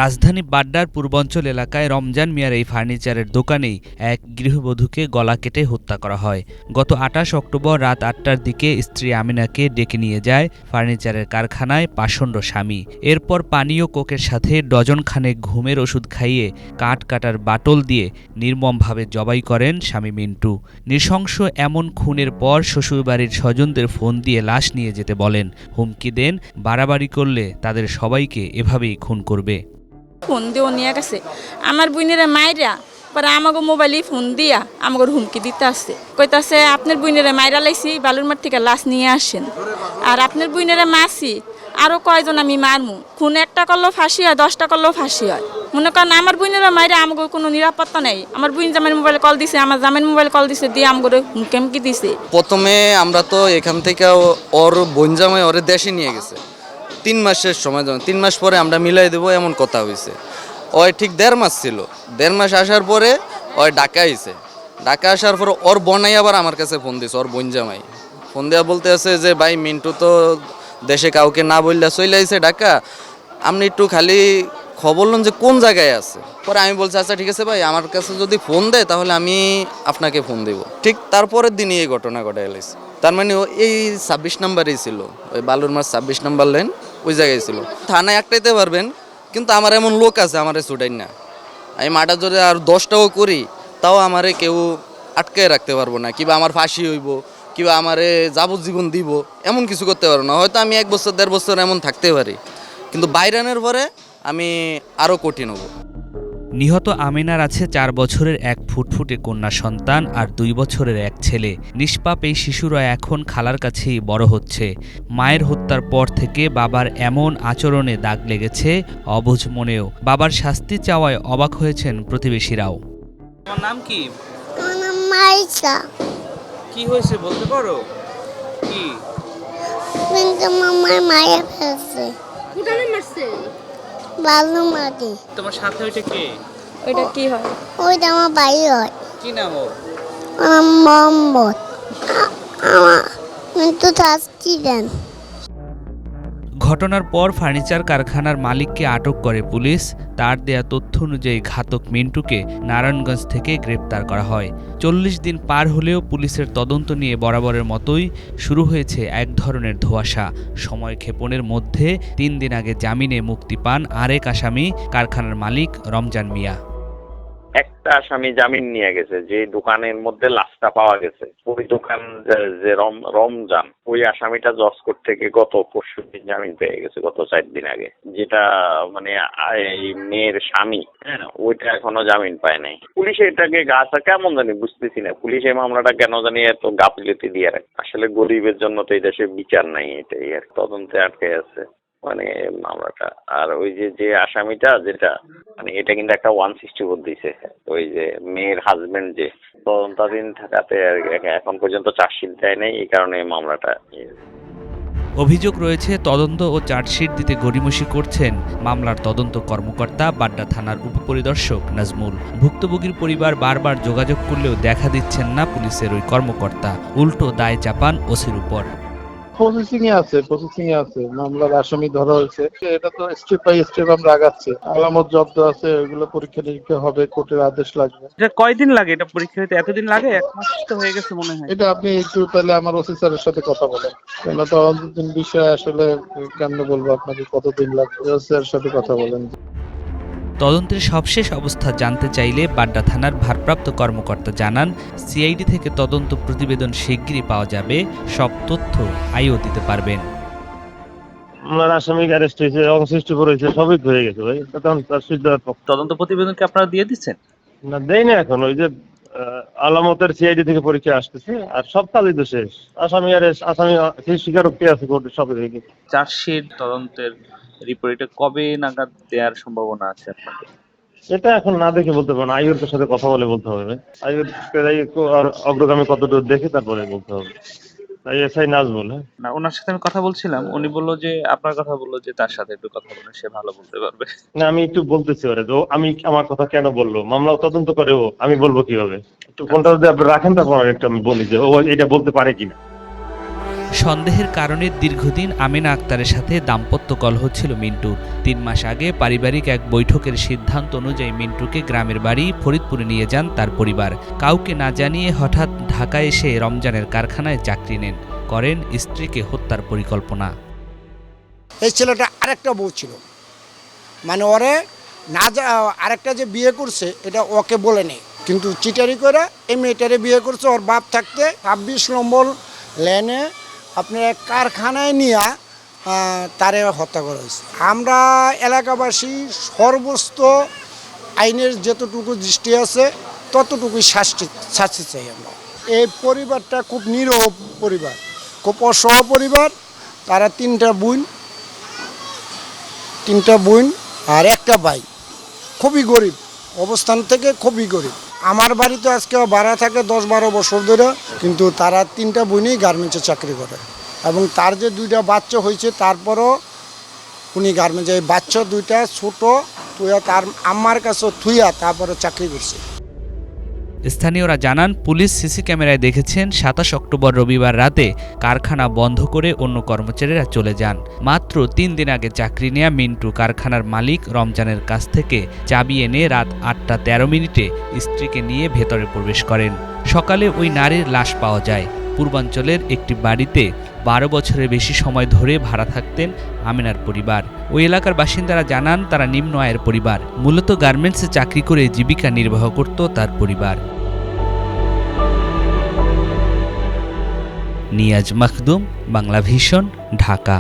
রাজধানী বাড্ডার পূর্বাঞ্চল এলাকায় রমজান মিয়ার এই ফার্নিচারের দোকানেই এক গৃহবধূকে গলা কেটে হত্যা করা হয়। গত ২৮ অক্টোবর রাত ৮টার দিকে স্ত্রী আমিনাকে ডেকে নিয়ে যায় ফার্নিচারের কারখানায় পাষণ্ড স্বামী। এরপর পানীয় কোকের সাথে ডজন খানেক ঘুমের ওষুধ খাইয়ে কাঠ কাটার বাটল দিয়ে নির্মমভাবে জবাই করেন স্বামী মিন্টু। নৃশংস এমন খুনের পর শ্বশুরবাড়ির স্বজনদের ফোন দিয়ে লাশ নিয়ে যেতে বলেন, হুমকি দেন বাড়াবাড়ি করলে তাদের সবাইকে এভাবেই খুন করবে। ফোন দিয়েও নিয়ে গেছে আমার বোনেরা মাইরা পরে আমাকে মোবাইলে ফোন দিয়া আমাকে হুমকি দিতে আসছে, কইতাছে আপনার বোনেরা মাইরা লাইছি বালুরমাঠ থেকে লাশ নিয়ে আসেন, আর আপনার বোনেরা মাসি আরও কয়জন আমি মারমু, খুন একটা করলেও ফাঁসি হয় 10টা করলেও ফাঁসি হয়। মনে করেন আমার বোনেরা মাইরা আমাকে কোনো নিরাপত্তা নেই। আমার বোন জামাইয়ের মোবাইলে কল দিছে, আমার জামাইয়ের মোবাইলে কল দিছে, দিয়ে আমাকে হুমকি দিছে। প্রথমে আমরা তো এখান থেকে ওর বোন জামাই ওরে দেশে নিয়ে গেছে 3 মাসের সময়, 3 মাস পরে আমরা মিলাই দেবো এমন কথা হয়েছে। ওই ঠিক 1.5 মাস ছিল, 1.5 মাস আসার পরে ওই ঢাকা আইছে। ঢাকা আসার পরে ওর বোনাই আবার আমার কাছে ফোন দিছে, ওর বোন জামাই ফোন দেওয়া বলতে আছে যে ভাই মিন্টু তো দেশে কাউকে না বললে চলে আইছে ঢাকা, আপনি একটু খালি খবর লন যে কোন জায়গায় আছে। পরে আমি বলছি আচ্ছা ঠিক আছে ভাই, আমার কাছে যদি ফোন দেয় তাহলে আমি আপনাকে ফোন দেব। ঠিক তারপরের দিনই এই ঘটনা ঘটে এলাইছে। তার মানে এই 26 নাম্বারেই ছিল, ওই বালুরমাঠ 26 নাম্বার লাইন ওই জায়গায় ছিল। থানায় একটাইতে পারবেন, কিন্তু আমার এমন লোক আছে আমারে ছুটাই না। আমি মাটা যদি আর 10টাও করি তাও আমারে কেউ আটকায় রাখতে পারবো না, কিংবা আমার ফাঁসি হইব, কিংবা আমারে যাবজ্জীবন দিব, এমন কিছু করতে পারবো না। হয়তো আমি 1 বছর 1.5 বছর এমন থাকতে পারি, কিন্তু বাইরানের পরে আমি আরও কঠিন হব। নিহত আমিনার আছে 4 বছরের এক ফুটফুটে কন্যা সন্তান আর 2 বছরের এক ছেলে। নিষ্পাপ এই শিশুরা এখন খালার কাছেই বড় হচ্ছে। মায়ের হত্যার পর থেকে বাবার এমন আচরণে দাগ লেগেছে অবুঝ মনেও। বাবার শাস্তি চাওয়ায় অবাক হয়েছেন প্রতিবেশীরাও। তোমার নাম কি? আমার নাম মাইসা। কি হয়েছে বলতে পারো? কি? কিন্তু মামার মায়া ফেলছে। কোথায় মারছে? বালুমাটি। তোমার সাথে ওইটা কে? ওইটা কি হয়? ওইটা আমার বাড়ি হয়। কি নাম ওর? আমার মোহাম্মদ। আমার কিন্তু শাস্তি দেন। ঘটনার পর ফার্নিচার কারখানার মালিককে আটক করে পুলিশ। তার দেয়া তথ্য অনুযায়ী ঘাতক মিন্টুকে নারায়ণগঞ্জ থেকে গ্রেপ্তার করা হয়। 40 দিন পার হলেও পুলিশের তদন্ত নিয়ে বরাবরের মতোই শুরু হয়েছে এক ধরনের ধোঁয়াশা। সময় ক্ষেপণের মধ্যে 3 দিন আগে জামিনে মুক্তি পান আরেক আসামি, কারখানার মালিক রমজান মিয়া। একটা আসামি জামিন নিয়ে গেছে, যে দোকানের মধ্যে লাশটা পাওয়া গেছে ওই দোকান যে রমজান, ওই আসামিটা জজ কোর্ট থেকে গত পরশুদিন জামিন পেয়ে গেছে, গত 4 দিন আগে। যেটা মানে এই মেয়ের স্বামী, হ্যাঁ, ওইটা এখনো জামিন পায় নাই। পুলিশ এটাকে গাছা কেমন জানি বুঝতেছি না, পুলিশ এই মামলাটা কেন জানি এত গাফিলতি দিয়ে রাখে। আসলে গরিবের জন্য তো এই দেশে বিচার নাই, এটাই আর তদন্তে আটকে আছে মানে মামলাটা। আর ওই যে আসামিটা যেটা মানে এটা কিন্তু একটা 164 দিছে, ওই যে মেয়ের হাজবেন্ড যে তদন্তাধীন থাকাতে এখন পর্যন্ত চার্জশিট দেয় নাই, এই কারণে এই মামলাটা। অভিযোগ রয়েছে তদন্ত ও চার্জশিট দিতে গড়িমসি করছেন মামলার তদন্ত কর্মকর্তা বাড্ডা থানার উপপরিদর্শক নাজমুল। ভুক্তভোগীর পরিবার বারবার যোগাযোগ করলেও দেখা দিচ্ছেন না পুলিশের ওই কর্মকর্তা, উল্টো দায় চাপান ওসির উপর। প্রসেসিং এ আছে মামলার আসামি ধরা হয়েছে। এটা তো স্টেপ বাই স্টেপ আমরা আগাচ্ছি। আলামত জব্দ আছে, ওইগুলো পরীক্ষা নিরীক্ষা হবে, কোর্টের আদেশ লাগবে। এটা কয়দিন লাগে এটা পরীক্ষা দিতে? এতদিন লাগে? 1 মাস তো হয়ে গেছে মনে হয়। এটা আপনি একটু তাহলে আমার ওসি স্যারের সাথে কথা বলেন, কেন তো অন্তদিন বিষয় আসলে কেমনে বলবো আপনাকে কতদিন লাগবে, ওসি স্যারের সাথে কথা বলেন। তদন্তের সবশেষ অবস্থা জানতে চাইলে বাড্ডা থানার ভারপ্রাপ্ত কর্মকর্তা জানান, সিআইডি থেকে তদন্ত প্রতিবেদন শিগগিরই পাওয়া যাবে, সব তথ্য আইও দিতে পারবেন। আমার আসামি অ্যারেস্ট হয়েছে, অবশিষ্ট হয়েছে, সবই হয়ে গেছে ভাই। তদন্ত প্রতিবেদন কি আপনারা দিয়ে দিচ্ছেন? না, দেই না এখন। ওই যে আলামতের সিআইডি থেকে পরীক্ষা আসতেছে, আর সব কাজই তো শেষ। আসামি স্বীকারোক্তি আছে কোর্টে, সবই হয়ে গেছে। চার্জশিট তদন্তের রিপোর্টটা কবে নাগাদ দেওয়ার সম্ভাবনা আছে আপনাদের? এটা এখন না দেখে বলতে পারবো না, আইওর সাথে কথা বলে বলতে হবে। আইওর অগ্রগামী কতটুকু দেখে তারপরে বলতে হবে। এসআই নাজমুল। হ্যাঁ, না, ওনার সাথে আমি কথা বলছিলাম, উনি বললো যে আপনার কথা বললো যে তার সাথে একটু কথা বলে, সে ভালো বলতে পারবে। না, আমি একটু বলতেছি ওরে, আমি আমার কথা কেন বললো, মামলা তদন্ত করে ও, আমি বলবো কিভাবে? একটু ফোনটা যদি আপনি রাখেন তারপর একটু আমি বলি যে ও এটা বলতে পারে কিনা। সন্দেহের কারণে দীর্ঘদিন আমেনা আক্তারের সাথে দাম্পত্য কলহ ছিল মিন্টুর। ৩ মাস আগে পারিবারিক এক বৈঠকের সিদ্ধান্ত অনুযায়ী মিন্টুকে গ্রামের বাড়ি ফরিদপুরে নিয়ে যান তার পরিবার। কাউকে না জানিয়ে হঠাৎ ঢাকায় এসে রমজানের কারখানায় চাকরি নেন, করেন স্ত্রীকে হত্যার পরিকল্পনা। এই ছেলেটা আরেকটা বউ ছিল, মানে ওরে না আরেকটা যে বিয়ে করছে এটা ওকে বলে নেই, কিন্তু চিটারি করে এই মেয়েটারে বিয়ে করছে। ওর বাপ থাকতে ২৬ নম্বর লেনে আপনার কারখানায় নিয়ে তারে হত্যা করা হয়েছে। আমরা এলাকাবাসী সর্বস্ত আইনের যতটুকু দৃষ্টি আছে ততটুকুই শাস্তি চাই আমরা। এই পরিবারটা খুব নিরহ পরিবার, খুব অসহায় পরিবার। তারা তিনটা বোন আর একটা ভাই, খুবই গরিব অবস্থান থেকে, খুবই গরিব। আমার বাড়িতে আজকে ভাড়া থাকে ১০-১২ বছর ধরে, কিন্তু তারা তিনটা বোনই গার্মেন্টসে চাকরি করে এবং তার যে 2টা বাচ্চা হয়েছে তারপরও উনি গার্মেন্টসে বাচ্চা 2টা ছোট তুইয়া তার আম্মার কাছে থুইয়া তারপরে চাকরি করছে। স্থানীয়রা জানান, পুলিশ সিসি ক্যামেরায় দেখেছেন ২৭ অক্টোবর রবিবার রাতে কারখানা বন্ধ করে অন্য কর্মচারীরা চলে যান। মাত্র ৩ দিন আগে চাকরি নেয়া মিন্টু কারখানার মালিক রমজানের কাছ থেকে চাবি এনে রাত ৮টা ১৩ মিনিটে স্ত্রীকে নিয়ে ভেতরে প্রবেশ করেন। সকালে ওই নারীর লাশ পাওয়া যায়। পূর্বাঞ্চলের একটি বাড়িতে ১২ বছরের বেশি সময় ধরে ভাড়া থাকতেন আমেনার পরিবার। ওই এলাকার বাসিন্দারা জানান, তারা নিম্ন আয়ের পরিবার, মূলত গার্মেন্টসে চাকরি করে জীবিকা নির্বাহ করত তার পরিবার। নিয়াজ মখদুম, বাংলা ভিশন, ঢাকা।